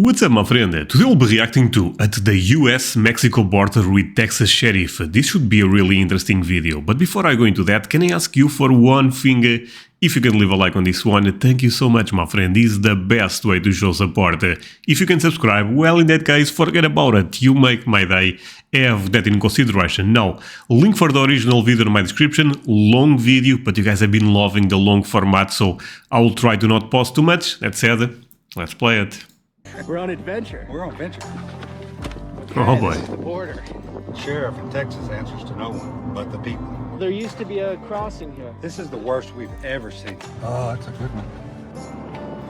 What's up, my friend? Today we'll be reacting to At the US-Mexico border with Texas Sheriff. This should be a really interesting video, but before I go into that, can I ask you for one thing? If you can leave a like on this one, thank you so much, my friend. This is the best way to show support. If you can subscribe, well, in that case, forget about it. You make my day. Have that in consideration. Now, link for the original video in my description. Long video, but you guys have been loving the long format, so I will try to not pause too much. That said, let's play it. We're on adventure. We're on adventure. Oh boy. This is the border. Sheriff in Texas answers to no one but the people. There used to be a crossing here. This is the worst we've ever seen. Oh, that's a good one.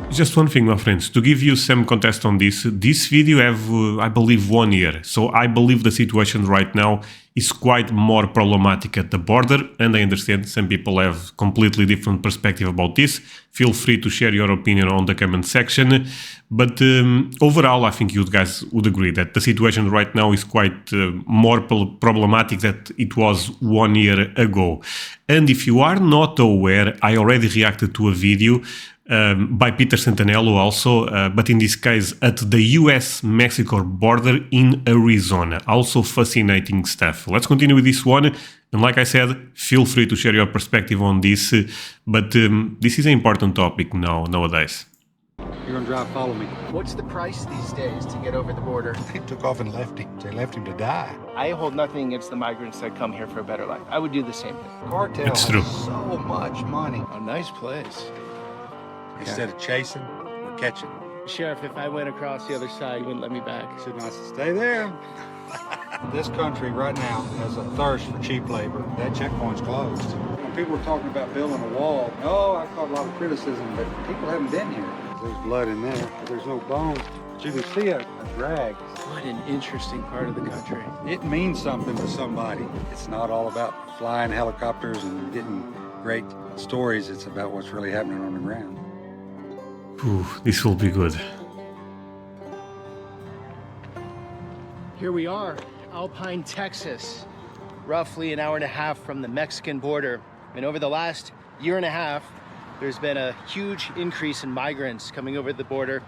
Just one thing, my friends, to give you some context on this video have, I believe, 1 year. So I believe the situation right now is quite more problematic at the border, and I understand some people have completely different perspective about this. Feel free to share your opinion on the comment section. But overall, I think you guys would agree that the situation right now is quite more problematic than it was 1 year ago. And if you are not aware, I already reacted to a video by Peter Santenello also, but in this case at the US-Mexico border in Arizona. Also fascinating stuff. Let's continue with this one. And like I said, feel free to share your perspective on this, but this is an important topic nowadays. You're gonna drive, follow me. What's the price these days to get over the border? They took off and left him. They left him to die. I hold nothing against the migrants that come here for a better life. I would do the same thing. Cartel It's has true. so much money. A nice place. Instead of chasing, we're catching. Sheriff, if I went across the other side, you wouldn't let me back. Should not stay there. This country right now has a thirst for cheap labor. That checkpoint's closed. When people were talking about building a wall, I caught a lot of criticism, but people haven't been here. There's blood in there, but there's no bones. But you can see a drag. What an interesting part of the country. It means something to somebody. It's not all about flying helicopters and getting great stories. It's about what's really happening on the ground. Ooh, this will be good. Here we are, Alpine, Texas, roughly an hour and a half from the Mexican border. And over the last year and a half, there's been a huge increase in migrants coming over the border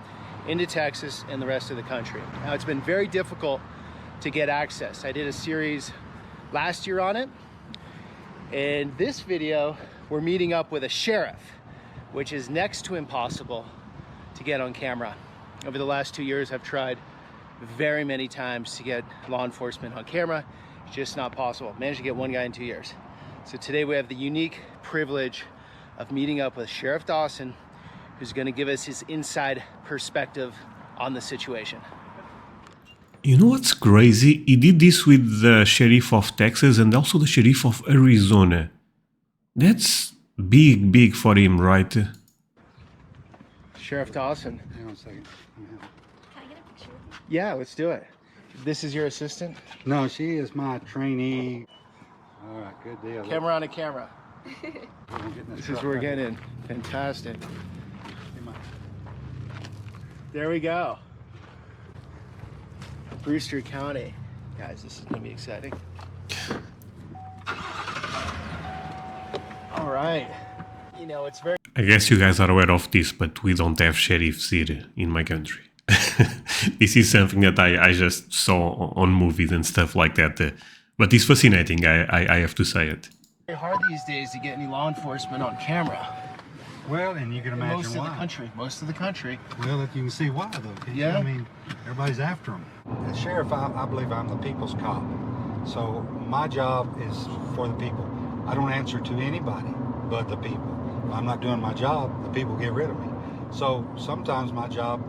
into Texas and the rest of the country. Now, it's been very difficult to get access. I did a series last year on it. In this video, we're meeting up with a sheriff, which is next to impossible to get on camera. Over the last 2 years, I've tried very many times to get law enforcement on camera. It's just not possible. Managed to get one guy in 2 years. So today we have the unique privilege of meeting up with Sheriff Dawson, who's going to give us his inside perspective on the situation. You know what's crazy? He did this with the Sheriff of Texas and also the Sheriff of Arizona. That's big for him, right? Sheriff Dawson. Hang on a second. Can I get a picture with you? Yeah, let's do it. This is your assistant? No, she is my trainee. All right, good deal. Camera on a camera. I'm getting This is where we're getting. Fantastic. There we go. Brewster County. Guys, this is gonna be exciting. All right. You know, it's very... I guess you guys are aware of this, but we don't have sheriffs here in my country. This is something that I just saw on movies and stuff like that. But it's fascinating, I have to say it. very hard these days to get any law enforcement on camera. Well, and you can imagine Most of why. the country. Most of the country. Well, you can see why, though. Can't you? Yeah. I mean, everybody's after them. As sheriff, I believe I'm the people's cop. So my job is for the people. I don't answer to anybody but the people. If I'm not doing my job, the people get rid of me. So sometimes my job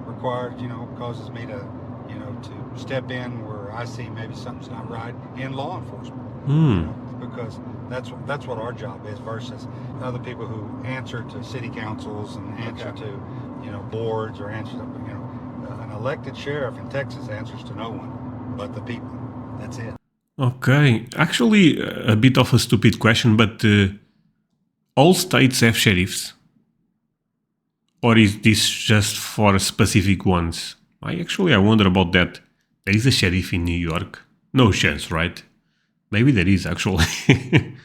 requires, causes me to, to step in where I see maybe something's not right in law enforcement. Because that's what our job is versus other people who answer to city councils and answer to, boards or answer to, an elected sheriff in Texas answers to no one but the people. That's it. Okay, actually a bit of a stupid question, but all states have sheriffs? Or is this just for specific ones? I wonder about that. There is a sheriff in New York? No chance, right? Maybe there is, actually. We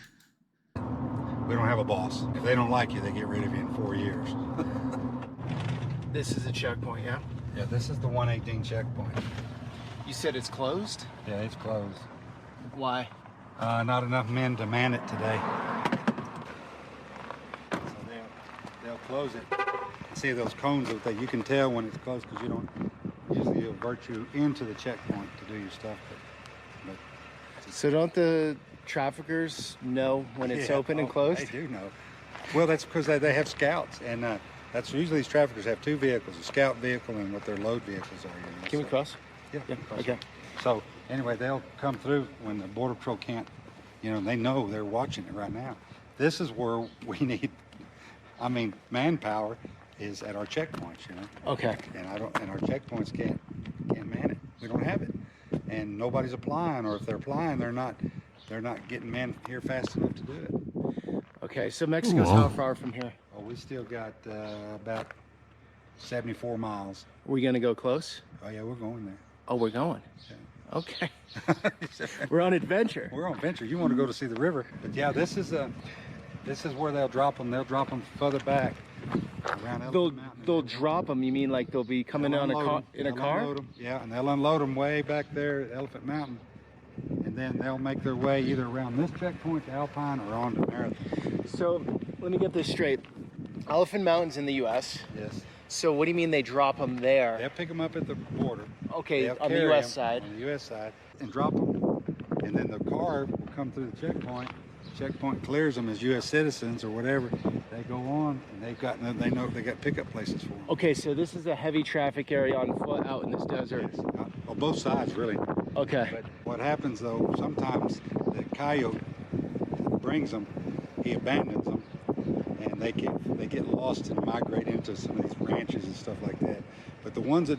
don't have a boss. If they don't like you, they get rid of you in 4 years. This is a checkpoint, yeah? Yeah, this is the 118 checkpoint. You said it's closed? Yeah, it's closed. Why? Not enough men to man it today. So they'll close it. See those cones that you can tell when it's closed because you don't usually avert you into the checkpoint to do your stuff. But So don't the traffickers know when it's open and closed? They do know. Well, that's because they have scouts, and that's usually these traffickers have two vehicles: a scout vehicle and what their load vehicles are. You know, Can we cross? Yeah. Okay. So anyway, they'll come through when the Border Patrol can't, you know, they know they're watching it right now. This is where we need, I mean, manpower is at our checkpoints, you know. Okay. And our checkpoints can't man it. We don't have it. And nobody's applying, or if they're applying, they're not getting men here fast enough to do it. Okay, so Mexico's how far from here? Oh, we still got about 74 miles. Are we gonna go close? Oh yeah, we're going there. Oh, we're going. Yeah. Okay. We're on adventure. We're on venture. You want to go to see the river, but yeah, this is where they'll drop them. They'll drop them further back around Elephant Mountain. They'll drop them. You mean like they'll be coming on in a car? Unload them. Yeah, and they'll unload them way back there at Elephant Mountain, and then they'll make their way either around this checkpoint to Alpine or on to Marathon. So let me get this straight. Elephant Mountain's in the U.S. Yes. So what do you mean they drop them there? They'll pick them up at the border. Okay, They'll on the carry U.S. them side. On the U.S. side, and drop them, and then the car will come through the checkpoint. Checkpoint clears them as U.S. citizens or whatever. They go on, and they know they got pickup places for them. Okay, so this is a heavy traffic area on foot out in this desert. Yes. On both sides, really. Okay. But what happens though, sometimes the coyote brings them, he abandons them, and they get lost and migrate into some of these ranches and stuff like that. But the ones that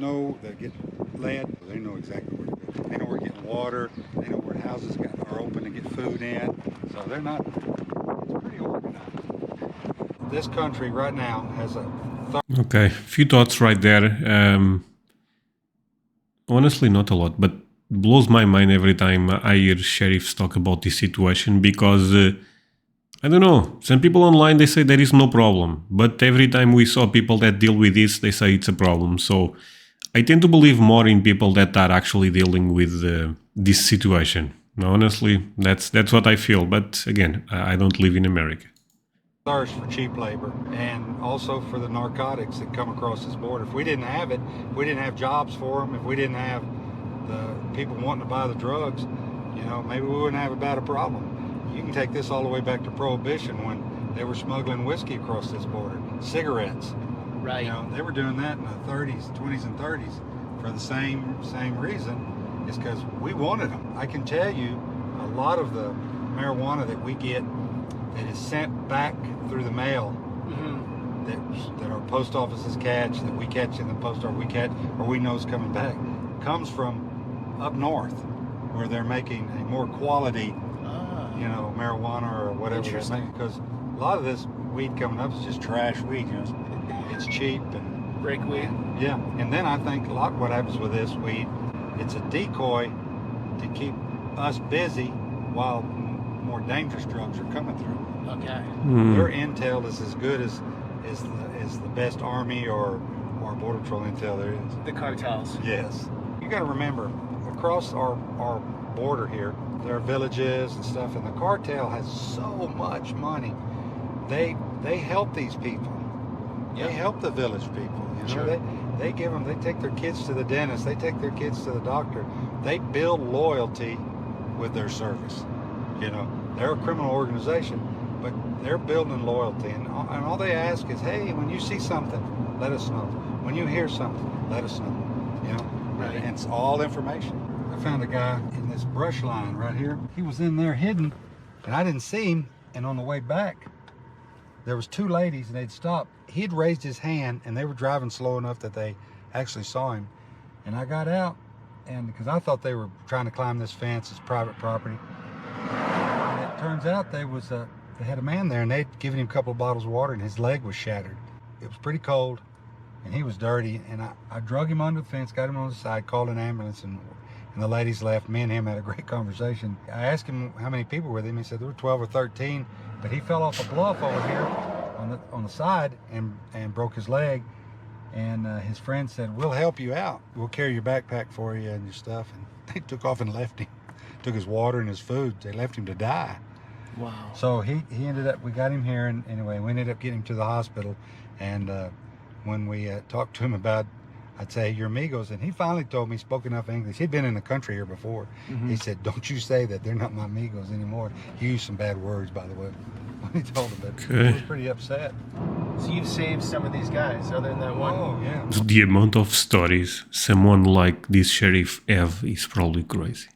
get led, they know exactly where to go. They know where to get water. They know where houses are open to get food in. So they're not. It's pretty organized. This country right now has a. Okay, few thoughts right there. Honestly, not a lot, but blows my mind every time I hear sheriffs talk about this situation because I don't know. Some people online, they say there is no problem, but every time we saw people that deal with this, they say it's a problem. So I tend to believe more in people that are actually dealing with this situation. Honestly, that's what I feel. But again, I don't live in America. Thirst for cheap labor and also for the narcotics that come across this border. If we didn't have it, if we didn't have jobs for them, if we didn't have the people wanting to buy the drugs, you know, maybe we wouldn't have about a problem. You can take this all the way back to Prohibition when they were smuggling whiskey across this border, cigarettes. Right. You know, they were doing that in the 30s, 20s and 30s for the same reason. It's because we wanted them. I can tell you a lot of the marijuana that we get that is sent back through the mail that our post offices catch, that we catch in the post office, we catch, or we know is coming back, comes from up north where they're making a more quality, you know, marijuana or whatever they're making. Because a lot of this weed coming up is just trash weed, you know, it's cheap and break weed. Yeah, and then I think a lot of what happens with this weed, it's a decoy to keep us busy while more dangerous drugs are coming through. Okay. Their intel is as good as the best army or border patrol intel there is. The cartels. Yes. You got to remember, across our border here, there are villages and stuff, and the cartel has so much money. They help these people. They help the village people. You know, they give them. They take their kids to the dentist. They take their kids to the doctor. They build loyalty with their service. You know, they're a criminal organization, but they're building loyalty, and all they ask is, hey, when you see something, let us know. When you hear something, let us know. You know, and it's all information. I found a guy in this brush line right here. He was in there hidden, and I didn't see him. And on the way back, there was two ladies, and they'd stopped. He'd raised his hand, and they were driving slow enough that they actually saw him. And I got out, and because I thought they were trying to climb this fence, it's private property. And it turns out they had a man there, and they'd given him a couple of bottles of water, and his leg was shattered. It was pretty cold, and he was dirty, and I drug him under the fence, got him on the side, called an ambulance, and the ladies left. Me and him had a great conversation. I asked him how many people were with him. He said there were 12 or 13, but he fell off a bluff over here on the side and broke his leg, And his friend said, we'll help you out. We'll carry your backpack for you and your stuff. And they took off and left him. Took his water and his food. They left him to die. Wow. So he ended up, we got him here, and anyway, we ended up getting him to the hospital. And when we talked to him about, I'd say, your amigos, and he finally told me, spoke enough English. He'd been in the country here before. He said, don't you say that, they're not my amigos anymore. He used some bad words, by the way, when he told him, but he was pretty upset. So you've saved some of these guys, other than that one? Oh, yeah. The amount of stories someone like this sheriff have is probably crazy.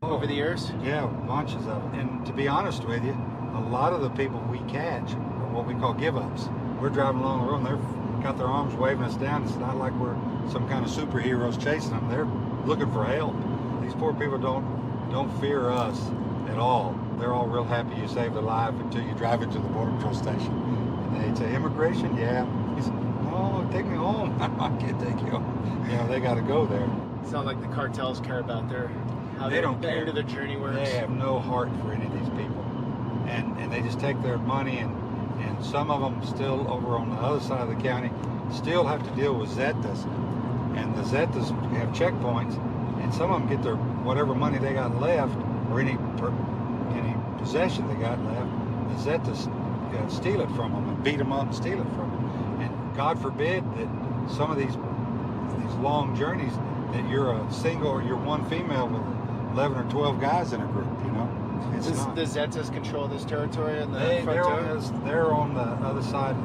Over the years? Yeah, bunches of them. And to be honest with you, a lot of the people we catch are what we call give-ups. We're driving along the road and they've got their arms waving us down. It's not like we're some kind of superheroes chasing them. They're looking for help. These poor people don't fear us at all. They're all real happy you saved their life until you drive into the border patrol station. And they'd say, immigration? Yeah. He said, no, take me home. I can't take you home. You know, they got to go there. It's not like the cartels care about how they don't care. End of their journey works. They have no heart for any of these people. And they just take their money, and some of them still over on the other side of the county still have to deal with Zetas. And the Zetas have checkpoints, and some of them get their whatever money they got left, or any possession they got left, the Zetas steal it from them and beat them up and steal it from them. And God forbid that some of these long journeys that you're a single or you're one female with 11 or 12 guys in a group, you know. The Zetas control this territory and they're on the other side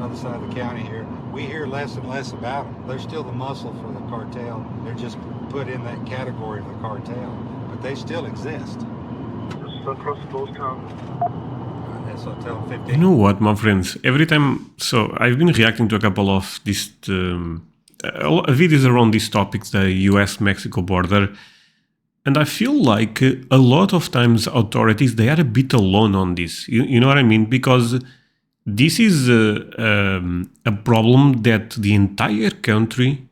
of the county here. We hear less and less about them. They're still the muscle for the cartel. They're just put in that category of the cartel, but they still exist. So tell them 15. You know what, my friends? Every time, so I've been reacting to a couple of these videos around these topics, the US-Mexico border, and I feel like a lot of times authorities, they are a bit alone on this. You know what I mean? Because this is a problem that the entire country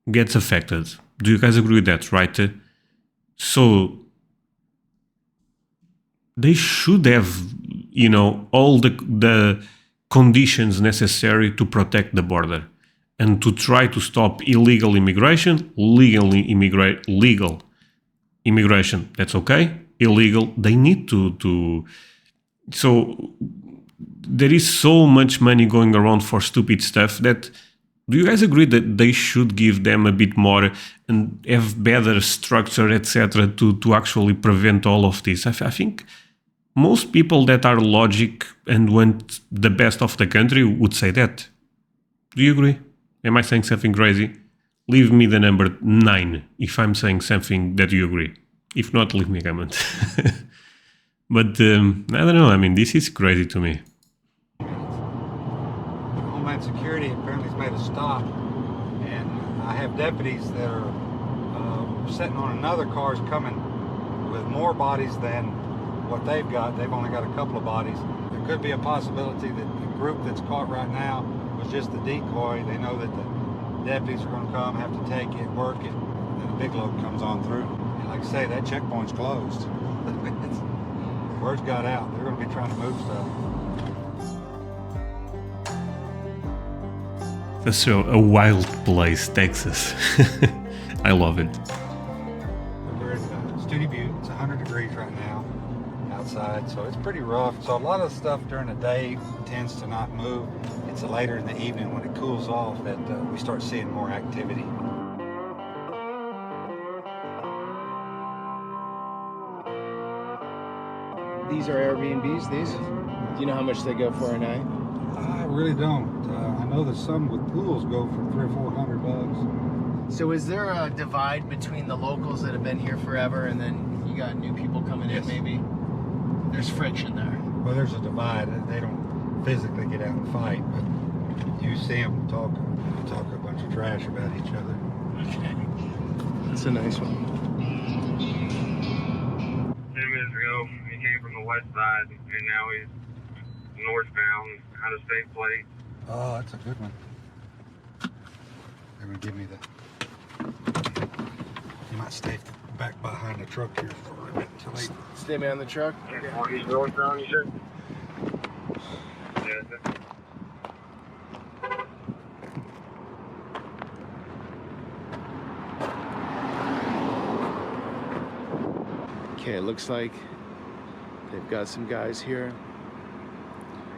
gets affected. Do you guys agree with that, right? So they should have, you know, all the conditions necessary to protect the border and to try to stop illegal immigration, legal immigration, that's okay. Illegal, they need to. So there is so much money going around for stupid stuff that, do you guys agree that they should give them a bit more and have better structure, etc., to actually prevent all of this? I think most people that are logic and want the best of the country would say that. Do you agree? Am I saying something crazy? Leave me the number 9 if I'm saying something that you agree. If not, leave me a comment. But I don't know. I mean, this is crazy to me. Homeland Security apparently has made a stop, and I have deputies that are sitting on another car coming with more bodies than what they've got. They've only got a couple of bodies. There could be a possibility that the group that's caught right now was just the decoy. They know that the deputies are going to come, have to take it, work it, and then the big load comes on through. And like I say, that checkpoint's closed. Word's got out. They're going to be trying to move stuff. That's a wild place, Texas. I love it. We're in Stony Butte. It's 100 degrees right now outside, so it's pretty rough. So a lot of stuff during the day tends to not move. It's later in the evening when it cools off that we start seeing more activity. These are Airbnbs, these? Do you know how much they go for a night? I really don't. I know that some with pools go for $300 or $400. So is there a divide between the locals that have been here forever and then you got new people coming in maybe? There's friction there. Well, there's a divide. They don't physically get out and fight, but you see them talk a bunch of trash about each other. That's a nice one. 10 minutes ago, he came from the west side, and now he's northbound, out of state plate. Oh, that's a good one. They're going to give me the... You might stay back behind the truck here for a bit until they... Stay behind the truck? He's northbound, you said? Yeah, Okay, it looks like they've got some guys here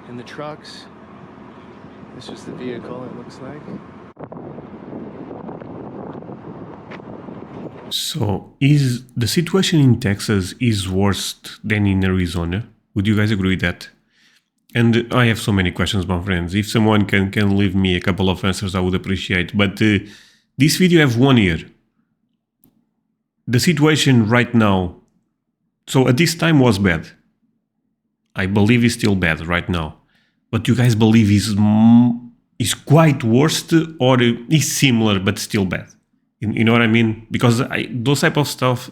in the trucks. This was the vehicle, it looks like. So, is the situation in Texas is worse than in Arizona? Would you guys agree with that? And I have so many questions, my friends. If someone can leave me a couple of answers, I would appreciate. But this video have 1 year. The situation right now, so at this time was bad. I believe it's still bad right now. But you guys believe is quite worse or is similar but still bad? You know what I mean? Because those type of stuff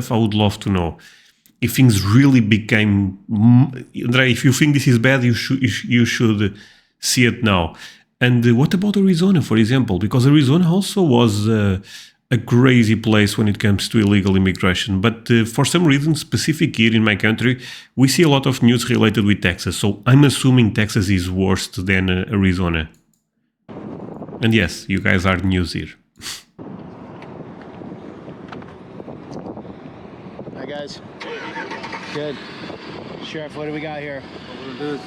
I would love to know. If things really became, André, if you think this is bad, you should see it now. And what about Arizona, for example? Because Arizona also was a crazy place when it comes to illegal immigration. But for some reason, specific here in my country, we see a lot of news related with Texas. So I'm assuming Texas is worse than Arizona. And yes, you guys are news here. Hi guys. Good. Sheriff, what do we got here? What we're gonna do is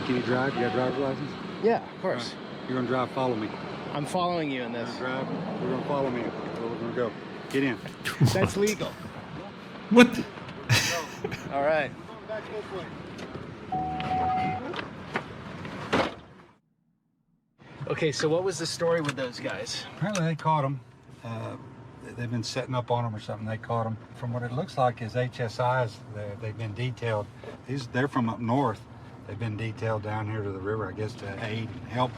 can you drive? You got a driver's license? Yeah, of course. Right. You're gonna drive, follow me. I'm following you in this. Drive, we're gonna follow me. Where we're gonna go. Get in. That's legal. What? All right. Okay, so what was the story with those guys? Apparently they caught them. They've been setting up on them or something. They caught them. From what it looks like is HSIs. They've been detailed. They're from up north. They've been detailed down here to the river, I guess, to aid and help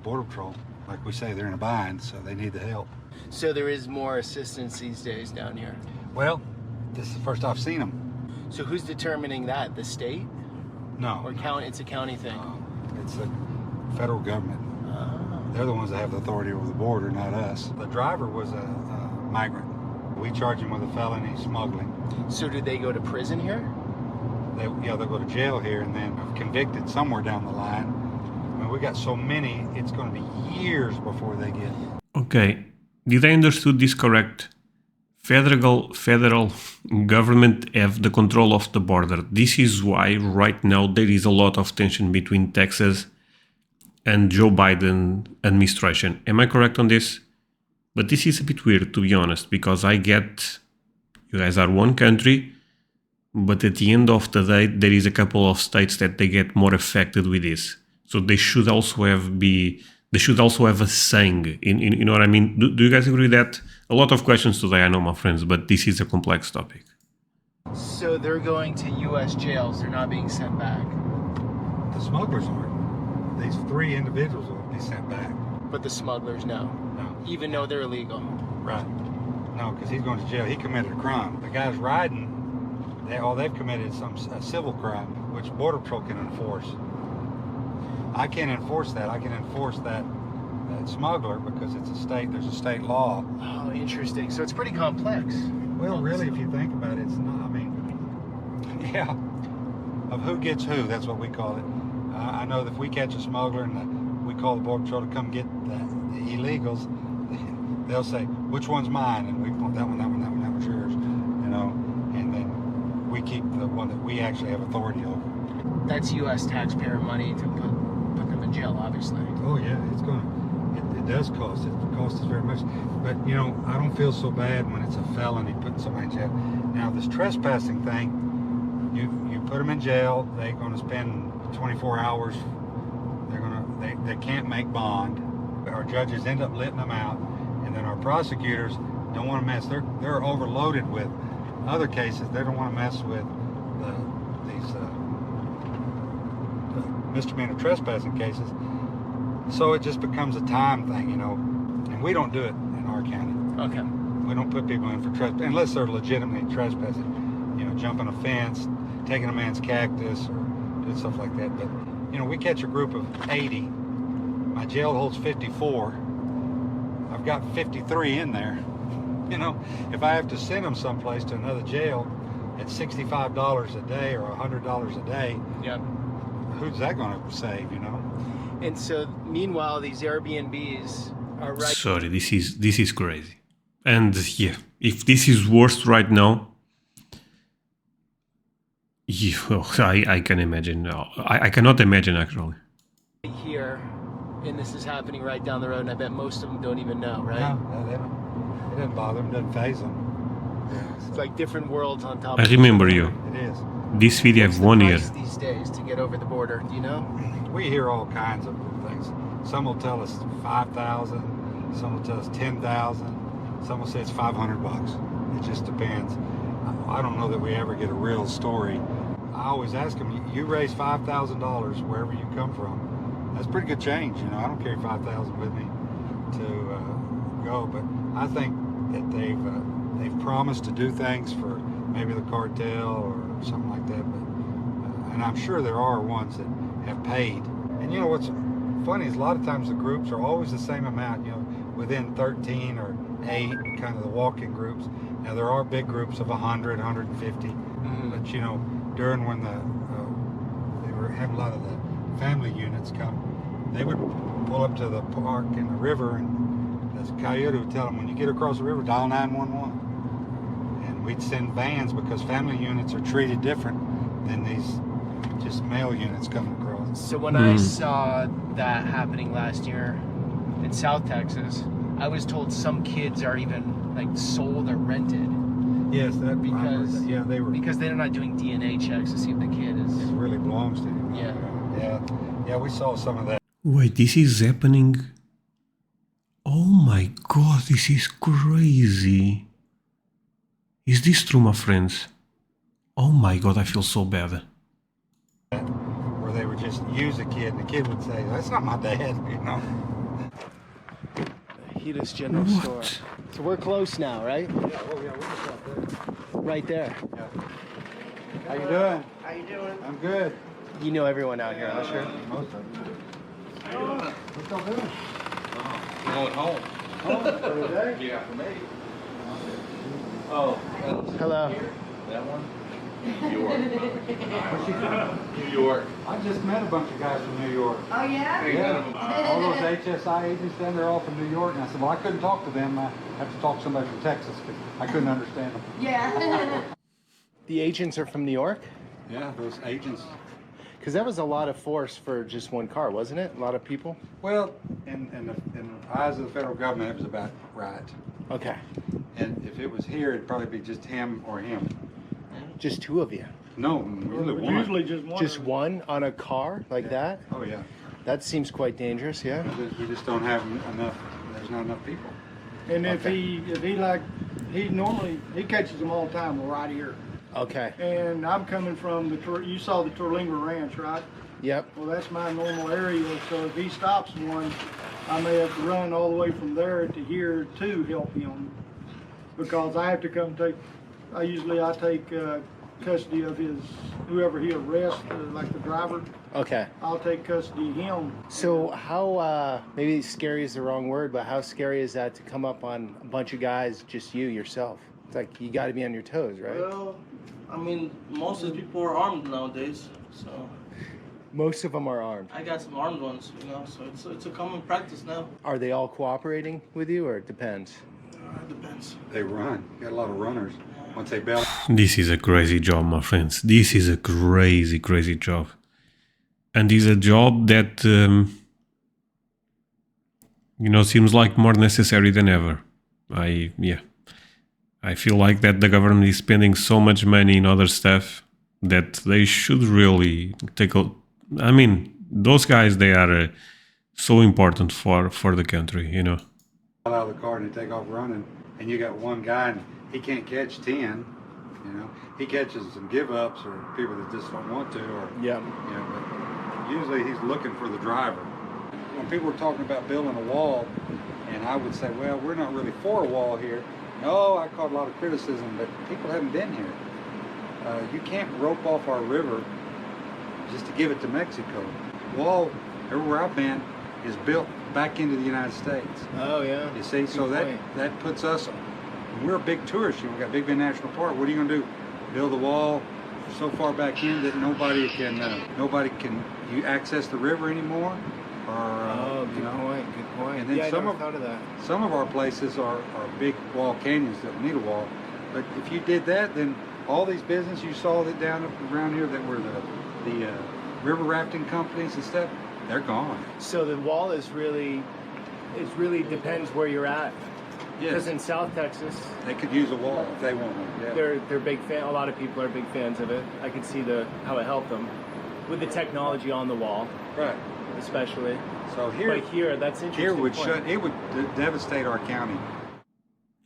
Border Patrol. Like we say, they're in a bind, so they need the help. So there is more assistance these days down here? Well, this is the first I've seen them. So who's determining that? The state? No. Or county? It's a county thing? It's the federal government. They're the ones that have the authority over the border, not us. The driver was a migrant. We charge him with a felony smuggling. So do they go to prison here? They'll go to jail here and then convicted somewhere down the line. I mean, we got so many, it's going to be years before they get. Okay, did I understood this correct? Federal government have the control of the border. This is why right now there is a lot of tension between Texas and Joe Biden administration. Am I correct on this? But this is a bit weird, to be honest, because I get you guys are one country, but at the end of the day, there is a couple of states that they get more affected with this. So they should also have a saying in you know what I mean? Do you guys agree with that? A lot of questions today, I know, my friends, but this is a complex topic. So they're going to U.S. jails. They're not being sent back. The smugglers aren't. These 3 individuals will be sent back. But the smugglers, no. No. Even though they're illegal. Right. No, because he's going to jail. He committed a crime. The guys riding, they've committed a civil crime, which Border Patrol can enforce. I can't enforce that. I can enforce that smuggler because it's a state. There's a state law. Oh, interesting. So it's pretty complex. Well, really, if you think about it, it's not. I mean, yeah, of who gets who. That's what we call it. I know that if we catch a smuggler and we call the Border Patrol to come get the illegals, they'll say, which one's mine? And we want that one, that one's yours, you know, and then we keep the one that we actually have authority over. That's U.S. taxpayer money to put them in jail, obviously. Oh yeah, it does cost. It costs us very much. But, you know, I don't feel so bad when it's a felony putting somebody in jail. Now, this trespassing thing, you put them in jail, they're going to spend 24 hours. They can't make bond. Our judges end up letting them out, and then our prosecutors don't want to mess. They're overloaded with other cases. They don't want to mess with these misdemeanor trespassing cases. So it just becomes a time thing, you know. And we don't do it in our county. Okay. We don't put people in for trespass unless they're legitimately trespassing. You know, jumping a fence, taking a man's cactus, or doing stuff like that. But you know, we catch a group of 80. My jail holds 54. I've got 53 in there. You know, if I have to send them someplace to another jail at $65 a day or $100 a day, yeah, who's that going to save? You know. And so, meanwhile, these Airbnbs are right. Sorry, this is crazy. And yeah, if this is worse right now, I can imagine. No, I cannot imagine actually. Here, and this is happening right down the road, and I bet most of them don't even know, right? No, they don't. It doesn't bother them, doesn't phase them. It's like different worlds on top I of remember each you. other. It is. This video What's have the 1 year. price these days to get over the border? Do you know? We hear all kinds of things. Some will tell us 5,000. Some will tell us 10,000. Some will say it's 500 bucks. It just depends. I don't know that we ever get a real story. I always ask them, you raise $5,000 wherever you come from. That's pretty good change, you know. I don't carry 5,000 with me to go, but I think that they've promised to do things for maybe the cartel or something like that. But and I'm sure there are ones that have paid. And you know what's funny is a lot of times the groups are always the same amount, you know, within 13 or 8, kind of the walk-in groups. Now there are big groups of 100, 150, but you know, during when they were having a lot of the family units come, they would pull up to the park in the river, and this coyote would tell them, when you get across the river, dial 911. And we'd send vans because family units are treated different than these just male units coming across. So when I saw that happening last year in South Texas, I was told some kids are even like sold or rented. Yes, that Because yeah, they were. because they're not doing DNA checks to see if the kid It is. really belongs to him. Yeah. We saw some of that. Wait, this is happening? Oh my god, this is crazy. Is this true, my friends? Oh my god, I feel so bad. Where they would just use a kid, and the kid would say, "That's not my dad," you know. Heatus General Store. So we're close now, right? Yeah, we're just out there. Right there. Yeah. How you doing? How you doing? I'm good. You know everyone out here, huh, sure? Most of them. What's y'all doing? Going home. Home for the day? Yeah, for me. Oh, Hello. that one? New York. Where's she from? New York. I just met a bunch of guys from New York. Oh yeah? Yeah. All those HSI agents then, they're all from New York. And I said, well, I couldn't talk to them. I have to talk to somebody from Texas because I couldn't understand them. Yeah. The agents are from New York? Yeah, those agents. Because that was a lot of force for just one car, wasn't it? A lot of people? Well, in the eyes of the federal government, it was about right. Okay. And if it was here, it'd probably be just him or him. Just two of you. No, usually just one. Just one on a car like that? Oh, yeah. That seems quite dangerous, yeah? We just don't have enough. There's not enough people. And if he normally catches them all the time right here. Okay. And I'm coming from you saw the Terlinger Ranch, right? Yep. Well, that's my normal area. So if he stops one, I may have to run all the way from there to here to help him, because I have to come take. I take custody of whoever he arrests, like the driver. Okay. I'll take custody of him. So how, maybe scary is the wrong word, but how scary is that to come up on a bunch of guys, just yourself? It's like, you got to be on your toes, right? Well, I mean, most of the people are armed nowadays, so. Most of them are armed. I got some armed ones, so it's a common practice now. Are they all cooperating with you, or it depends? It depends. They run. You got a lot of runners. Once they bail. This is a crazy job, my friends. This is a crazy, crazy job. And it's a job that, seems like more necessary than ever. I feel like that the government is spending so much money in other stuff that they should really take a... I mean, those guys, they are so important for the country, Out of the car and they take off running, and you got one guy and he can't catch 10. He catches some give-ups or people that just don't want to, or Yeah. But usually he's looking for the driver. When people were talking about building a wall, and I would say, well, we're not really for a wall here. No, I caught a lot of criticism, but people haven't been here. You can't rope off our river just to give it to Mexico. Wall, everywhere I've been, is built back into the United States. Oh, yeah. You see, so that puts us, we're a big tourist. We got Big Bend National Park. What are you going to do? Build a wall so far back in that nobody can you access the river anymore? Or, good point. And then I never thought of that. Some of our places are big wall canyons that need a wall. But if you did that, then all these businesses you saw that down around here that were the river rafting companies and stuff, they're gone. So the wall is really, it really depends where you're at. Because in South Texas, they could use a wall if they want one. Yeah. They're big fan. A lot of people are big fans of it. I can see how it helped them with the technology on the wall, right? Especially. So here, but here, that's interesting. Here would it would devastate our county.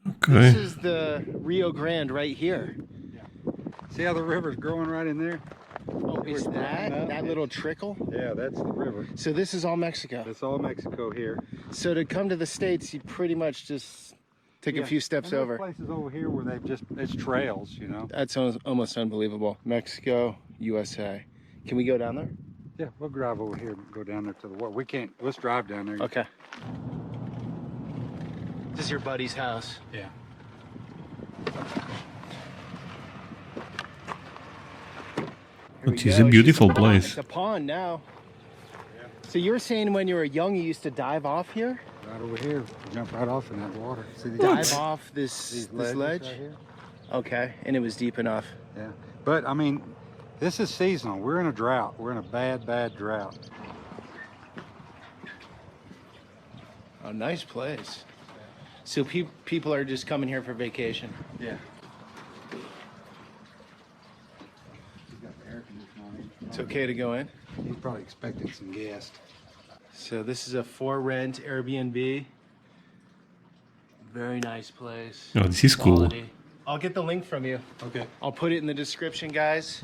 Okay. This is the Rio Grande right here. Yeah. See how the river's growing right in there? Oh, is that little trickle? Yeah, that's the river. So this is all Mexico. That's all Mexico here. So to come to the States, you pretty much just take a few steps over. Places over here where it's trails, you know. That's almost unbelievable. Mexico, USA. Can we go down there? Yeah, we'll drive over here and go down there to the water. We can't. Let's drive down there. Okay. This is your buddy's house. Yeah. It is a beautiful place. It's a pond now. Yeah. So you were saying when you were young, you used to dive off here? Right over here, jump right off in that water. See the dive off this ledge? Right here? Okay, and it was deep enough. Yeah, but I mean, this is seasonal. We're in a drought. We're in a bad, bad drought. Oh, nice place. So people are just coming here for vacation. Yeah. It's okay to go in? He's probably expecting some guests. So this is a for rent Airbnb. Very nice place. Oh, this is cool. I'll get the link from you. Okay. I'll put it in the description, guys.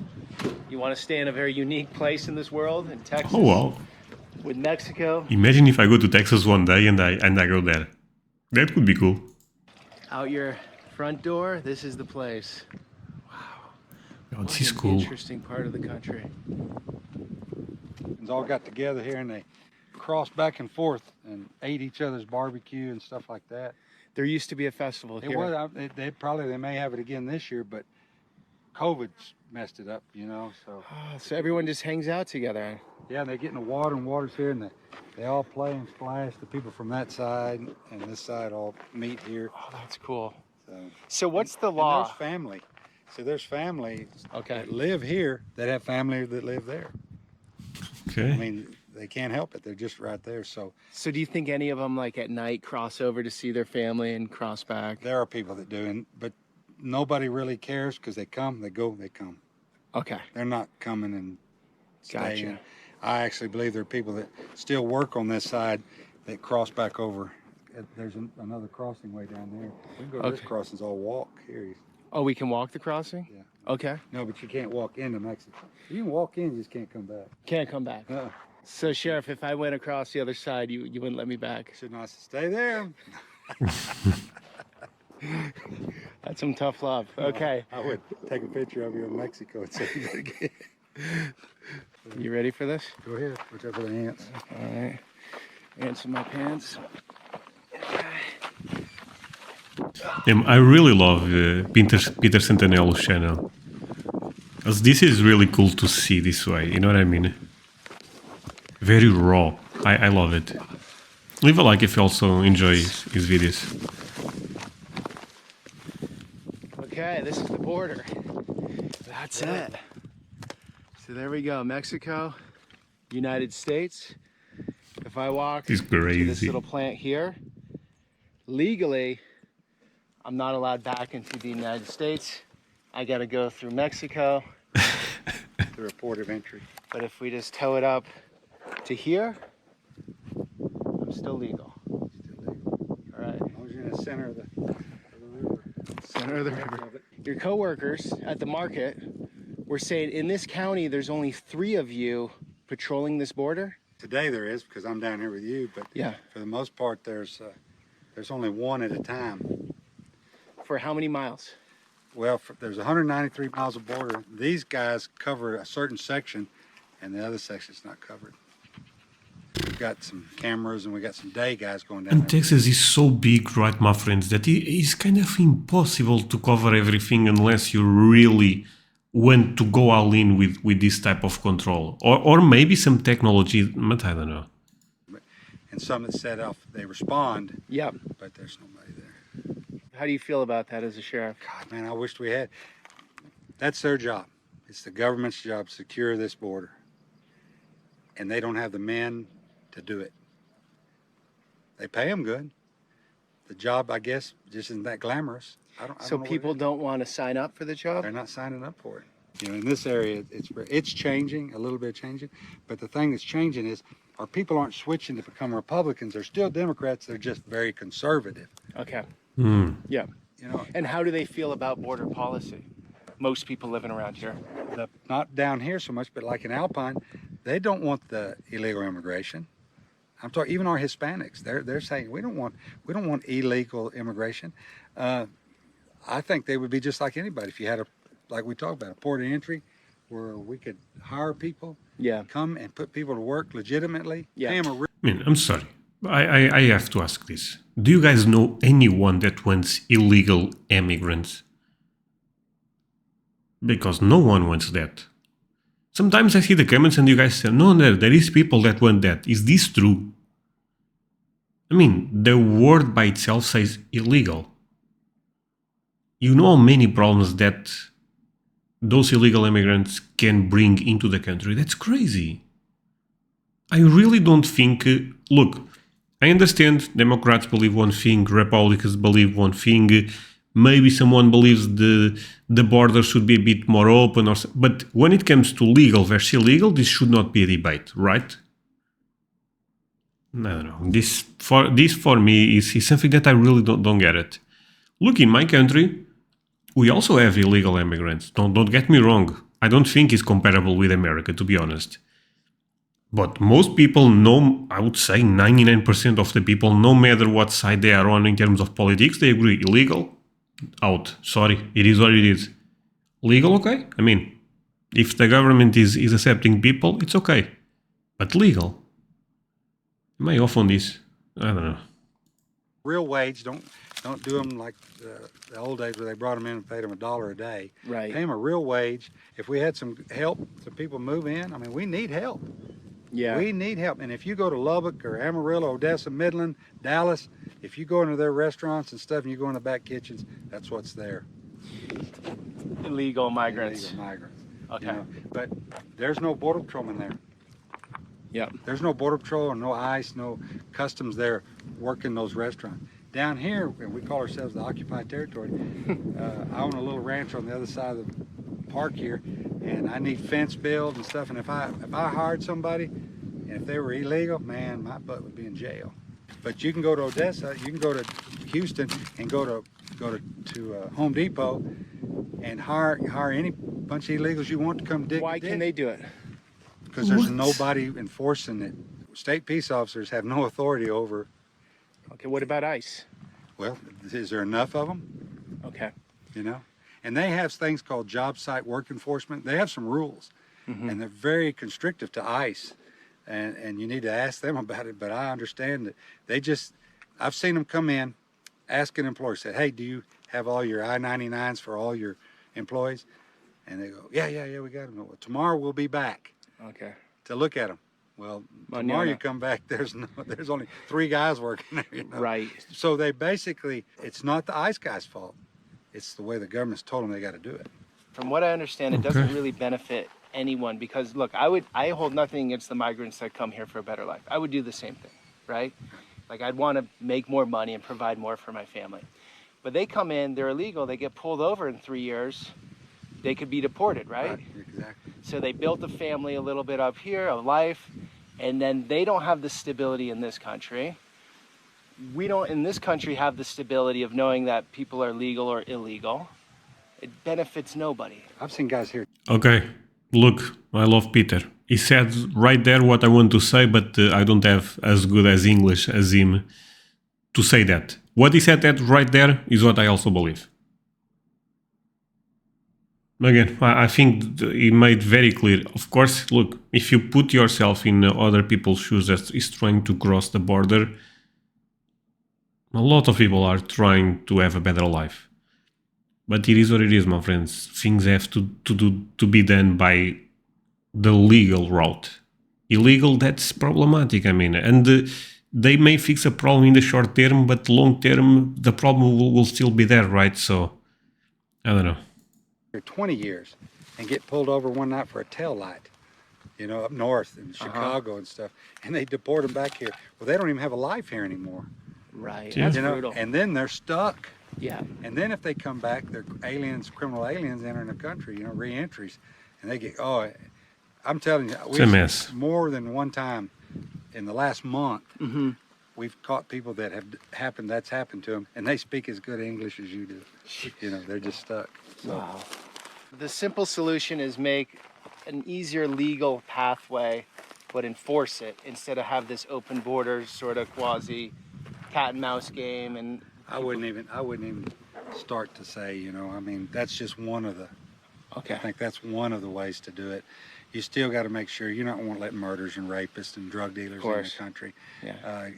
You want to stay in a very unique place in this world, in Texas. Oh wow. With Mexico. Imagine if I go to Texas one day and I go there. That would be cool. Out your front door, this is the place. Oh, this is cool. Interesting part of the country. It's all got together here and they crossed back and forth and ate each other's barbecue and stuff like that. There used to be a festival here. It was. They may have it again this year, but COVID's messed it up, you know. So. So everyone just hangs out together. Yeah, they get in the water and water's here, and they all play and splash. The people from that side and this side all meet here. Oh, that's cool. So what's the law? And there's family. So there's families that live here that have family that live there. Okay. I mean, they can't help it. They're just right there. So do you think any of them, like at night, cross over to see their family and cross back? There are people that do, but nobody really cares because they come, they go, they come. Okay. They're not coming and staying. Gotcha. I actually believe there are people that still work on this side that cross back over. There's another crossing way down there. We can go to this crossing's all walk here. Oh, we can walk the crossing? Yeah. Okay. No, but you can't walk into Mexico. You can walk in, you just can't come back. Can't come back. So, Sheriff, if I went across the other side, you wouldn't let me back? Should not stay there. That's some tough love. Okay. I would take a picture of you in Mexico and say that again. You ready for this? Go ahead, whichever the ants. All right. Ants in my pants. I really love Peter Santenello's channel. As this is really cool to see this way, you know what I mean? Very raw. I love it. Leave a like if you also enjoy his videos. Okay, this is the border. That's it. So there we go, Mexico, United States. If I walk to this little plant here, legally, I'm not allowed back into the United States. I gotta go through Mexico. Through a port of entry. But if we just tow it up to here, I'm still legal. All right. As long as you're in the center of the river. Center of the river. Your coworkers at the market were saying in this county, there's only 3 of you patrolling this border? Today there is, because I'm down here with you, but for the most part, there's only 1 at a time. For how many miles? Well, there's 193 miles of border. These guys cover a certain section, and the other section's not covered. We've got some cameras, and we got some day guys going down And there. Texas is so big, right, my friends, that it's kind of impossible to cover everything unless you really want to go all in with this type of control. Or maybe some technology, but I don't know. And some that set off, they respond. Yep. But there's nobody there. How do you feel about that as a sheriff? God, man, I wished we had. That's their job. It's the government's job to secure this border. And they don't have the men to do it. They pay them good. The job, I guess, just isn't that glamorous. I don't So know what people it is. don't want to sign up for the job? They're not signing up for it. You know, in this area, it's changing, a little bit changing. But the thing that's changing is our people aren't switching to become Republicans. They're still Democrats. They're just very conservative. Okay. Hmm. Yeah. You know, And how do they feel about border policy? Most people living around here. not down here so much, but like in Alpine, they don't want the illegal immigration. I'm talking even our Hispanics. They're saying we don't want illegal immigration. I think they would be just like anybody if you had like we talked about, a port of entry where we could hire people, Yeah. come and put people to work legitimately, Yeah. pay them a I mean, I'm sorry. I have to ask this. Do you guys know anyone that wants illegal immigrants? Because no one wants that. Sometimes I see the comments and you guys say, no, there is people that want that. Is this true? I mean, the word by itself says illegal. You know how many problems that those illegal immigrants can bring into the country? That's crazy. I really don't think... look, I understand Democrats believe one thing, Republicans believe one thing, maybe someone believes the border should be a bit more open, but when it comes to legal versus illegal, this should not be a debate, right? I don't know. This for me is something that I really don't get it. Look, in my country, we also have illegal immigrants. Don't get me wrong. I don't think it's comparable with America, to be honest. But most people know, I would say 99% of the people, no matter what side they are on in terms of politics, they agree illegal, out. Sorry, it is what it is. Legal, okay? I mean, if the government is accepting people, it's okay. But legal? Am I off on this? I don't know. real wage. Don't do them like the old days where they brought them in and paid them $1 a day. Right. Pay them a real wage. If we had some help, some people move in. I mean, we need help. Yeah. We need help. And if you go to Lubbock or Amarillo, Odessa, Midland, Dallas, if you go into their restaurants and stuff and you go in the back kitchens, that's what's there. Illegal migrants. Illegal migrants. Okay. You know? But there's no border patrolman there. Yep. There's no border patrol or no ICE, no customs there working those restaurants. Down here, we call ourselves the occupied territory. I own a little ranch on the other side of the park here, and I need fence built and stuff. And if I hired somebody, and if they were illegal, man, my butt would be in jail. But you can go to Odessa, you can go to Houston, and go to Home Depot, and hire any bunch of illegals you want to come dig. Why can they do it? Because there's nobody enforcing it. State peace officers have no authority over. Okay, what about ICE? Well, is there enough of them? Okay. You know, and they have things called job site work enforcement. They have some rules, and they're very constrictive to ICE, and you need to ask them about it. But I understand that they just, I've seen them come in, asking employers, said, "Hey, do you have all your I-99s for all your employees?" And they go, "Yeah, we got them." Well, tomorrow we'll be back. Okay. To look at them. Well, tomorrow you come back, there's only 3 guys working there. You know? Right. So they basically, it's not the ICE guy's fault. It's the way the government's told them they got to do it. From what I understand, it doesn't really benefit anyone because, look, I hold nothing against the migrants that come here for a better life. I would do the same thing, right? Like I'd want to make more money and provide more for my family. But they come in, they're illegal, they get pulled over in 3 years, they could be deported, right? Exactly. So they built a family a little bit up here, a life, and then they don't have the stability in this country. We don't, in this country, have the stability of knowing that people are legal or illegal. It benefits nobody. I've seen guys here. Okay, look, I love Peter. He said right there what I want to say, but I don't have as good as English as him to say that. What he said that right there is what I also believe. Again, I think he made very clear. Of course, look, if you put yourself in other people's shoes that is trying to cross the border, a lot of people are trying to have a better life. But it is what it is, my friends. Things have to be done by the legal route. Illegal, that's problematic, I mean. And they may fix a problem in the short term, but long term, the problem will still be there, right? So, I don't know. for 20 years and get pulled over one night for a tail light, you know, up north in Chicago and stuff, and they deport them back here. Well, they don't even have a life here anymore. Right. Yeah. That's You know, brutal. and then they're stuck. Yeah. And then if they come back, they're aliens, criminal aliens entering the country, you know, re-entries, and they get, oh, I'm telling you, It's a mess. more than one time in the last month, Mm-hmm. we've caught people that that's happened to them, and they speak as good English as you do. You know, they're just stuck. So, Wow. The simple solution is make an easier legal pathway, but enforce it instead of have this open borders sort of quasi cat and mouse game. And I wouldn't even start to say, you know, I mean, that's just one of the, okay. I think that's one of the ways to do it. You still got to make sure you're not going to let murders and rapists and drug dealers in the country. Yeah.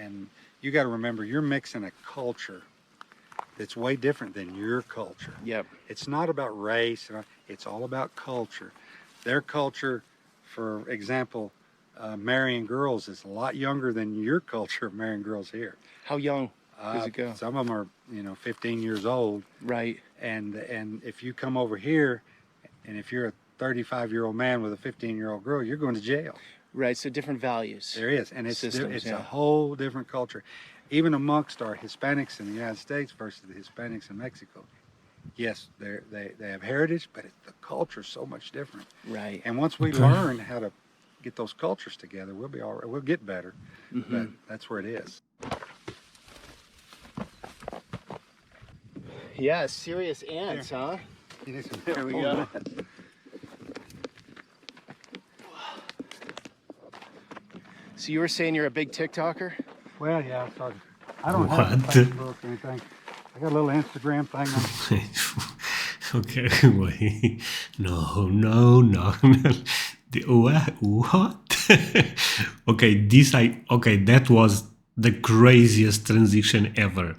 And you got to remember, you're mixing a culture that's way different than your culture. Yep. It's not about race. It's all about culture. Their culture, for example, marrying girls is a lot younger than your culture of marrying girls here. How young does it go? Some of them are, you know, 15 years old. Right. And if you come over here, and if you're a 35-year-old man with a 15-year-old girl, you're going to jail. Right. So different values. There is, and it's Systems, a whole different culture, even amongst our Hispanics in the United States versus the Hispanics in Mexico. Yes, they have heritage, but the culture is so much different. Right. And once we learn how to get those cultures together, we'll be all right. We'll get better, but that's where it is. Yeah, serious ants, huh? You need some Here we go. So you were saying you're a big TikToker? Well, yeah, I don't have a What? Facebook or anything. I got a little Instagram thing. Okay, wait. No. What? Okay, that was the craziest transition ever.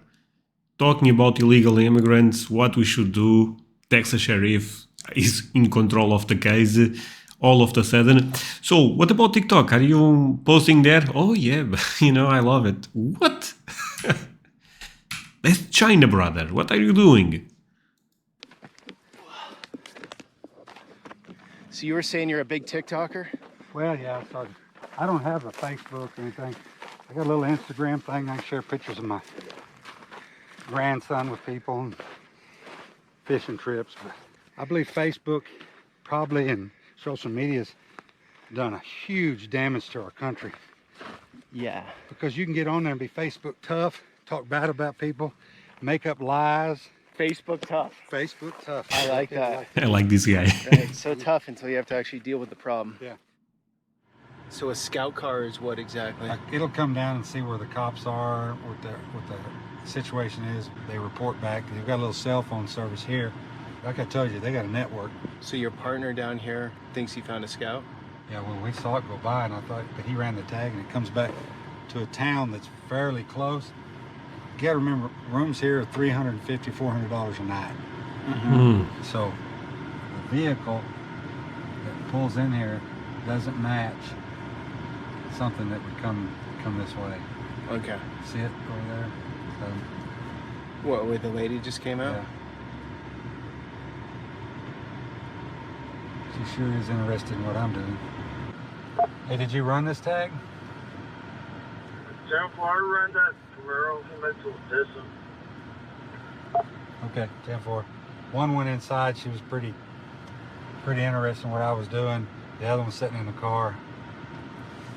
Talking about illegal immigrants, what we should do. Texas Sheriff is in control of the case all of a sudden. So, what about TikTok? Are you posting there? Oh, yeah, you know, I love it. What? That's China, brother. What are you doing? So you were saying you're a big TikToker? Well, yeah, I don't have a Facebook or anything. I got a little Instagram thing. I can share pictures of my grandson with people and fishing trips. But I believe Facebook probably and social media's done a huge damage to our country. Yeah. Because you can get on there and be Facebook tough, talk bad about people, make up lies. Facebook tough. Facebook tough. I like that. I like this guy. Right. So tough until you have to actually deal with the problem. Yeah. So a scout car is what exactly? It'll come down and see where the cops are, what the situation is. They report back. They've got a little cell phone service here. Like I told you, they got a network. So your partner down here thinks he found a scout? Yeah, well, we saw it go by, and I thought, but he ran the tag, and it comes back to a town that's fairly close. You got to remember, rooms here are $350, $400 a night. So the vehicle that pulls in here doesn't match something that would come this way. Okay. See it over there? So, What, where the lady just came out? yeah. She sure is interested in what I'm doing. Hey, did you run this tag? Down far, run that Camaro, he makes a distance. Okay, 10-4. One went inside. She was pretty interested in what I was doing. The other one was sitting in the car.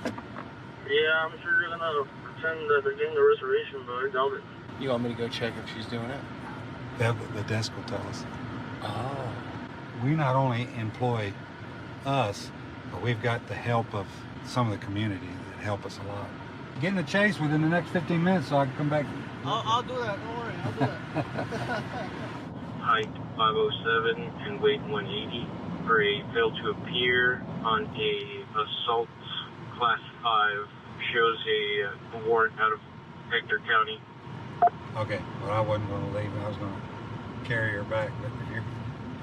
Yeah, I'm sure you're gonna pretend that they're getting a reservation, but I doubt it. You want me to go check if she's doing it? The desk will tell us. Oh. We not only employ us, but we've got the help of some of the community that help us a lot. Get in the chase within the next 15 minutes so I can come back. I'll do that. Don't worry. I'll do that. Height 507 and weight 180 for a fail to appear on a assault class 5. Shows a warrant out of Hector County. Okay, well, I wasn't going to leave. I was going to carry her back, but if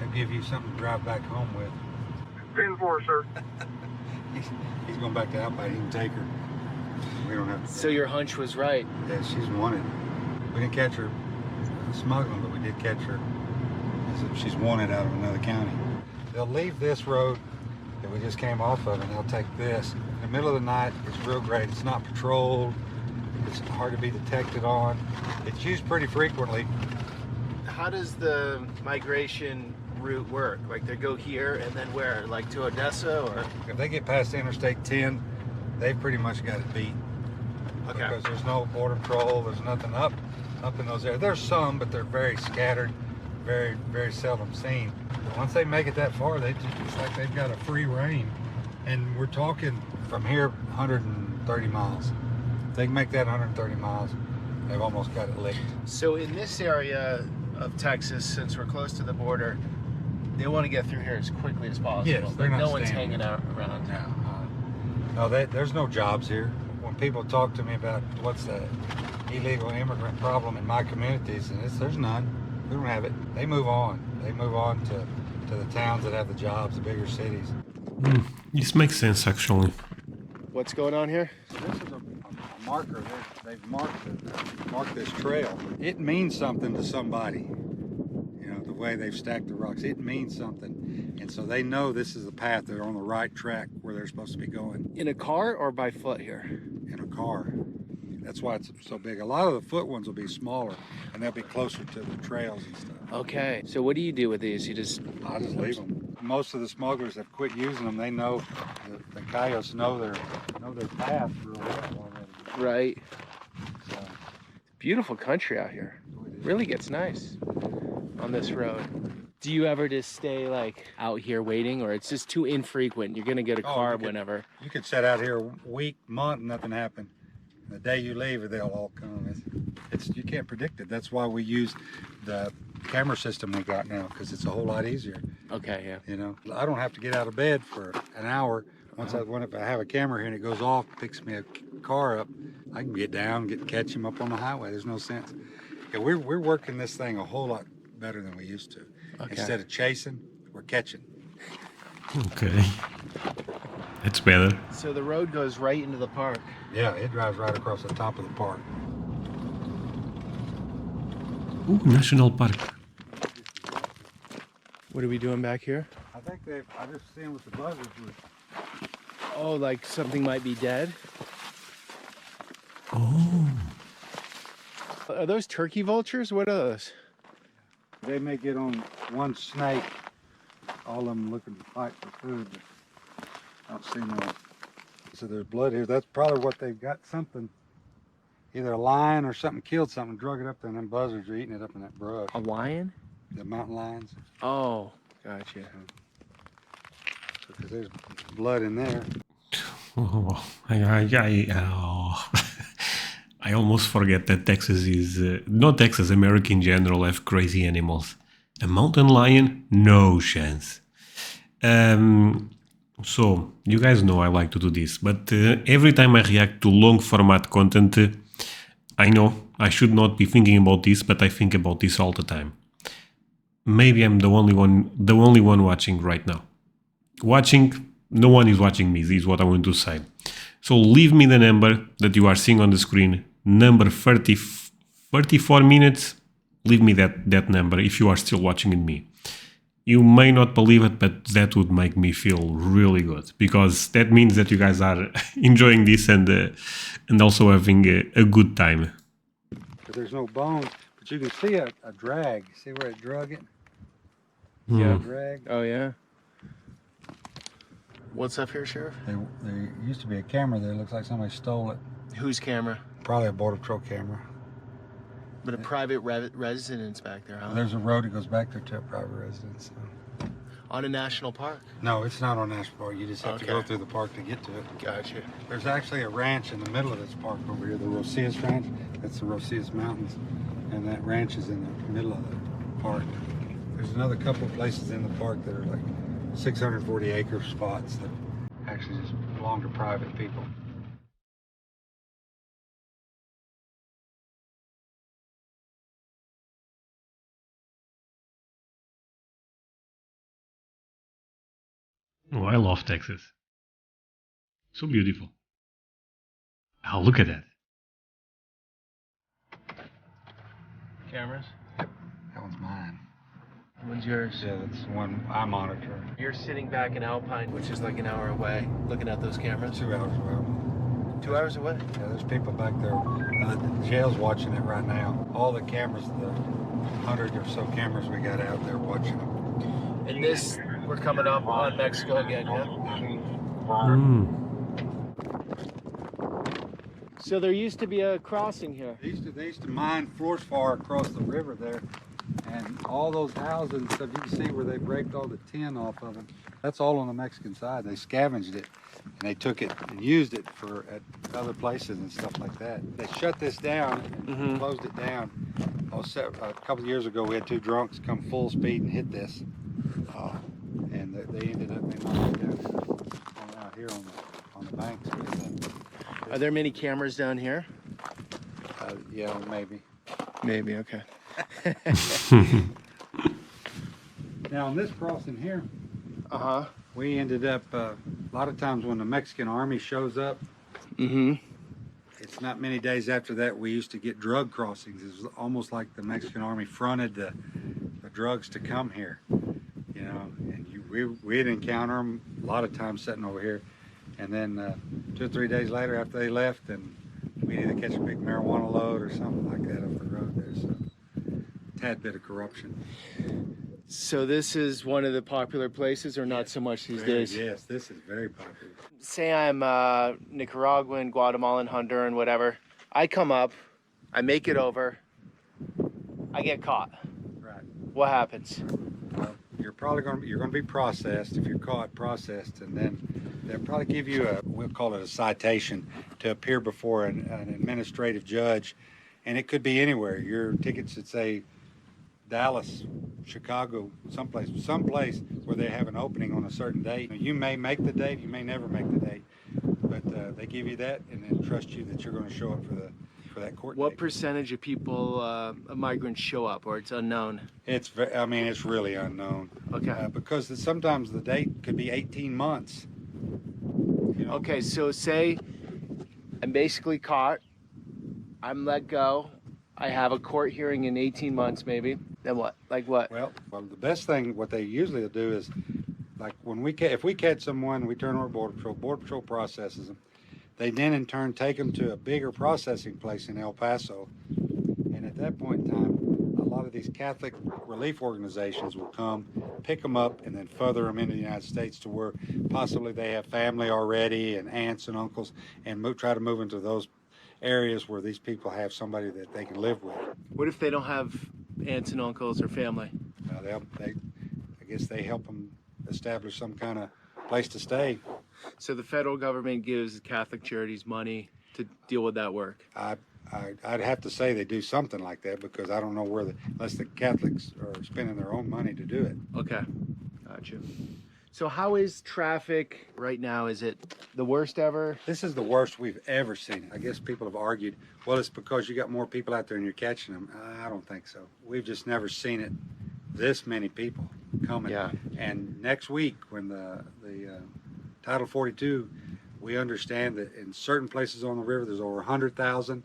I'll give you something to drive back home with. 10-4, sir. He's going back to Alpine. He can take her. We don't have to. So your hunch was right. Yeah, she's wanted. We didn't catch her smuggling, but we did catch her as if she's wanted out of another county. They'll leave this road that we just came off of, and they'll take this. In the middle of the night, it's real great. It's not patrolled. It's hard to be detected on. It's used pretty frequently. How does the migration route work? Like they go here and then where? Like to Odessa or? If they get past Interstate 10, they've pretty much got it beat. Okay. Because there's no border patrol, there's nothing up in those areas. There's some, but they're very scattered, very, very seldom seen. But once they make it that far, it's like they've got a free reign. And we're talking from here 130 miles. If they can make that 130 miles, they've almost got it licked. So in this area of Texas, since we're close to the border, they want to get through here as quickly as possible. Yes, they're like not no one's staying hanging out around. No, there's no jobs here. When people talk to me about what's the illegal immigrant problem in my communities, and there's none. We don't have it. They move on. They move on to the towns that have the jobs, the bigger cities. This makes sense, actually. What's going on here? So this is a marker. They've marked this trail. It means something to somebody. You know, the way they've stacked the rocks, it means something. And so they know this is the path. They're on the right track where they're supposed to be going. In a car or by foot here? In a car. That's why it's so big. A lot of the foot ones will be smaller, and they'll be closer to the trails and stuff. Okay. So what do you do with these? You just... I just leave them. Most of the smugglers have quit using them. They know, the coyotes know their path real well already. Right. So, Beautiful country out here. Really gets nice on this road. Do you ever just stay like out here waiting, or it's just too infrequent? You're gonna get a car whenever. You could sit out here a week, month, and nothing happened. The day you leave, they'll all come. It's you can't predict it. That's why we use the camera system we got now, because it's a whole lot easier. Okay, yeah. You know, I don't have to get out of bed for an hour. Once if I have a camera here and it goes off, picks me a car up, I can get down, catch him up on the highway. There's no sense. Yeah, we're working this thing a whole lot better than we used to. Okay. Instead of chasing, we're catching. Okay. That's better. So the road goes right into the park. Yeah, it drives right across the top of the park. Ooh, national park. What are we doing back here? I think I just seen what the buzzards were. Oh, like something might be dead? Oh. Are those turkey vultures? What are those? They may get on one snake, all of them looking to fight for food, but I don't see no. So there's blood here. That's probably what they've got, something, either a lion or something killed something, drug it up there, and them buzzards are eating it up in that brush. A lion? The mountain lions. Oh, gotcha. Because there's blood in there. Oh, I almost forget that Texas is, not Texas, America in general have crazy animals. A mountain lion? No chance. So, you guys know I like to do this, but every time I react to long format content, I know I should not be thinking about this, but I think about this all the time. Maybe I'm the only one watching right now. No one is watching me, is what I want to say. So leave me the number that you are seeing on the screen, number 34 minutes. Leave me that number if you are still watching me. You may not believe it, but that would make me feel really good, because that means that you guys are enjoying this and also having a good time. But there's no bones, but you can see a drag. See where it drug it? Yeah. Drag. Oh, yeah. What's up here, Sheriff? There used to be a camera there. Looks like somebody stole it. Whose camera? Probably a Border Patrol camera. But a private residence back there, huh? There's a road that goes back there to a private residence. So. On a national park? No, it's not on national park. You just have to go through the park to get to it. Gotcha. There's actually a ranch in the middle of this park over here, the Ausias Ranch. That's the Ausias Mountains. And that ranch is in the middle of the park. There's another couple of places in the park that are like 640 acre spots that actually just belong to private people. Oh, I love Texas. So beautiful. Oh, look at that. Cameras? That one's mine. When's yours? Yeah, that's the one I monitor. You're sitting back in Alpine, which is like an hour away, looking at those cameras. 2 hours away. 2 hours away? Yeah, there's people back there. The jail's watching it right now. All the cameras, the 100 or so cameras we got out there watching them. And this, we're coming up on Mexico again, yeah? So there used to be a crossing here. They used to mine fluorspar across the river there, and all those houses and stuff, you can see where they break all the tin off of them. That's all on the Mexican side. They scavenged it, and they took it and used it for at other places and stuff like that. They shut this down and closed it down. A couple of years ago, we had 2 drunks come full speed and hit this, and they ended up out here on the banks. Are there many cameras down here? Yeah, maybe. Maybe, okay. Now on this crossing here, we ended up a lot of times when the Mexican army shows up. It's not many days after that we used to get drug crossings. It was almost like the Mexican army fronted the drugs to come here, you know. And we'd encounter them a lot of times sitting over here, and then 2 or 3 days later after they left, then we'd either catch a big marijuana load or something like that up the road. There's a tad bit of corruption. So this is one of the popular places, or not so much these days? Yes, this is very popular. Say I'm Nicaraguan, Guatemalan, Honduran, whatever. I come up, I make it over, I get caught. Right. What happens? Well, you're gonna be processed if you're caught, processed, and then they'll probably give you we'll call it a citation to appear before an administrative judge, and it could be anywhere. Your tickets should say Dallas, Chicago, someplace where they have an opening on a certain date. You may make the date, you may never make the date, but they give you that and then trust you that you're going to show up for that court What date. percentage of people, migrants show up, or it's unknown? It's really unknown. Okay. Because sometimes the date could be 18 months. You know? Okay, so say I'm basically caught, I'm let go, I have a court hearing in 18 months maybe. Then what? Like what? Well, the best thing, what they usually do is, like when if we catch someone, we turn over Border Patrol. Border Patrol processes them. They then in turn take them to a bigger processing place in El Paso. And at that point in time, a lot of these Catholic relief organizations will come, pick them up, and then further them into the United States to where possibly they have family already and aunts and uncles, and try to move into those areas where these people have somebody that they can live with. What if they don't have aunts and uncles or family? Well, I guess they help them establish some kind of place to stay. So the federal government gives Catholic charities money to deal with that work? I'd have to say they do something like that, because I don't know unless the Catholics are spending their own money to do it. Okay, got you. So how is traffic right now? Is it the worst ever? This is the worst we've ever seen it. I guess people have argued, well, it's because you got more people out there and you're catching them. I don't think so. We've just never seen it, this many people coming. Yeah. And next week, when the Title 42, we understand that in certain places on the river, there's over 100,000.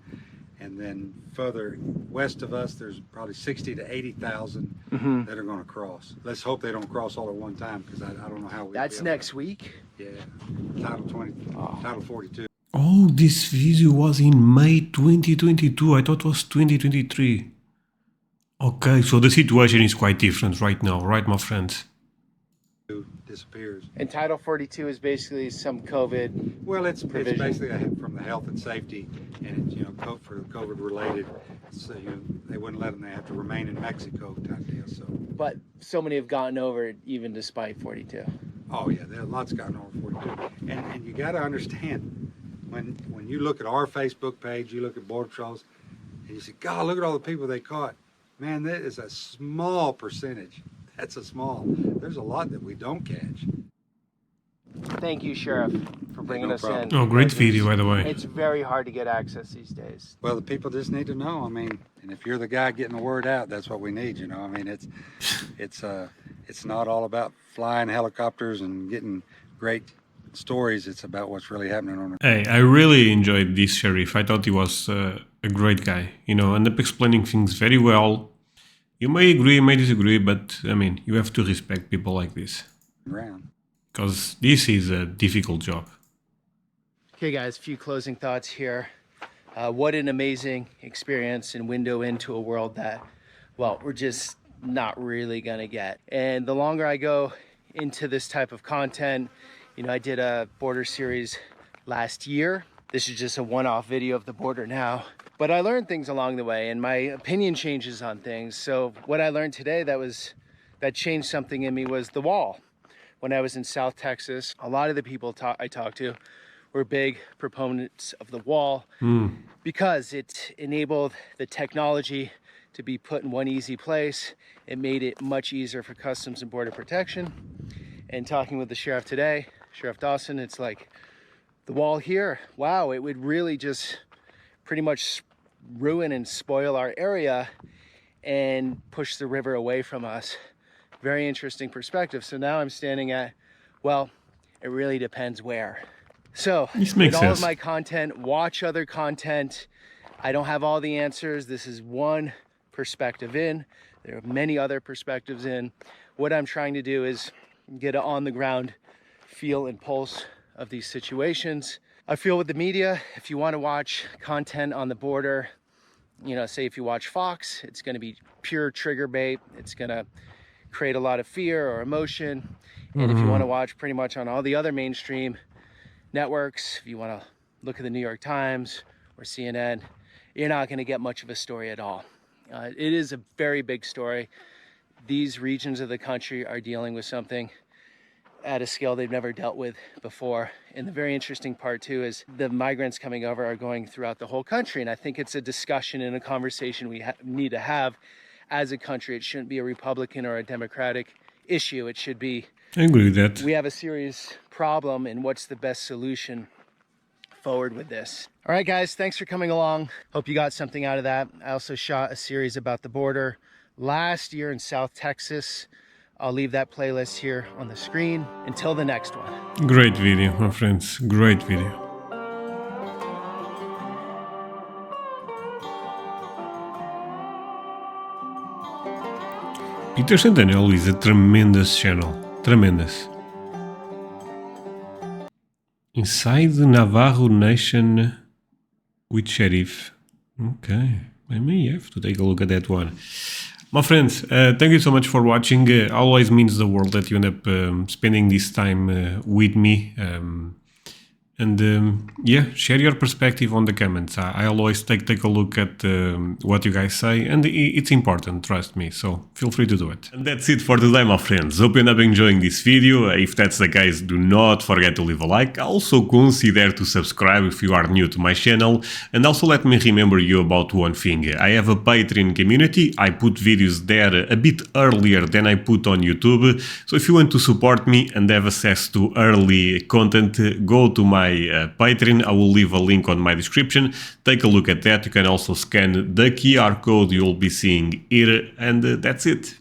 And then further west of us, there's probably 60 to 80,000 that are going to cross. Let's hope they don't cross all at one time, because I don't know how we. That's next week? Yeah, Title 42. Oh, this video was in May 2022. I thought it was 2023. Okay, so the situation is quite different right now, right, my friends? Disappears. And Title 42 is basically some COVID. Well, it's provision. basically from the health and safety, and it's, for COVID related. So they wouldn't let them. They have to remain in Mexico type deal. So. But so many have gotten over it, even despite 42. Oh yeah, there are lots gotten over 42, and you got to understand when you look at our Facebook page, you look at Border Patrols, and you say, God, look at all the people they caught. Man, that is a small percentage. That's a small. There's a lot that we don't catch. Thank you, Sheriff, for bringing us in. Oh, great video, by the way. It's very hard to get access these days. Well, the people just need to know. I mean, and if you're the guy getting the word out, that's what we need. You know, I mean, it's not all about flying helicopters and getting great stories. It's about what's really happening on the. Hey, I really enjoyed this sheriff. I thought he was a great guy. Ended up explaining things very well. You may agree, you may disagree, but I mean, you have to respect people like this. Because this is a difficult job. Okay guys, a few closing thoughts here. What an amazing experience and window into a world that, well, we're just not really gonna get. And the longer I go into this type of content, you know, I did a border series last year. This is just a one-off video of the border now. But I learned things along the way and my opinion changes on things. So what I learned today that changed something in me was the wall. When I was in South Texas, a lot of the people I talked to were big proponents of the wall because it enabled the technology to be put in one easy place. It made it much easier for Customs and Border Protection. And talking with the sheriff today, Sheriff Dawson, it's like the wall here, wow, it would really just pretty much ruin and spoil our area and push the river away from us. Very interesting perspective. So now I'm standing at, well, it really depends where. So with all of my content, watch other content. I don't have all the answers. This is one perspective in. There are many other perspectives in. What I'm trying to do is get an on the ground feel and pulse of these situations. I feel with the media, if you want to watch content on the border, you know, say if you watch Fox, it's going to be pure trigger bait. It's going to create a lot of fear or emotion. And if you want to watch pretty much on all the other mainstream networks, if you want to look at the New York Times or CNN, you're not going to get much of a story at all. It is a very big story. These regions of the country are dealing with something at a scale they've never dealt with before. And the very interesting part too is the migrants coming over are going throughout the whole country. And I think it's a discussion and a conversation we need to have as a country. It shouldn't be a Republican or a Democratic issue. It should be, I agree with that. We have a serious problem and what's the best solution forward with this. All right, guys, thanks for coming along. Hope you got something out of that. I also shot a series about the border last year in South Texas. I'll leave that playlist here on the screen. Until the next one. Great video, my friends. Great video. Peter Santenello is a tremendous channel. Tremendous. Inside the Navarro Nation with Sheriff. Okay, I may have to take a look at that one. My friends, thank you so much for watching. Always means the world that you end up spending this time with me. Yeah, share your perspective on the comments. I always take a look at what you guys say, and it's important, trust me, so feel free to do it. And that's it for today, my friends. Hope you end up enjoying this video. If that's the case, do not forget to leave a like. Also consider to subscribe if you are new to my channel, and also let me remember you about one thing. I have a Patreon community. I put videos there a bit earlier than I put on YouTube, so if you want to support me and have access to early content, go to my Patreon. I will leave a link on my description. Take a look at that. You can also scan the QR code you'll be seeing here, and that's it.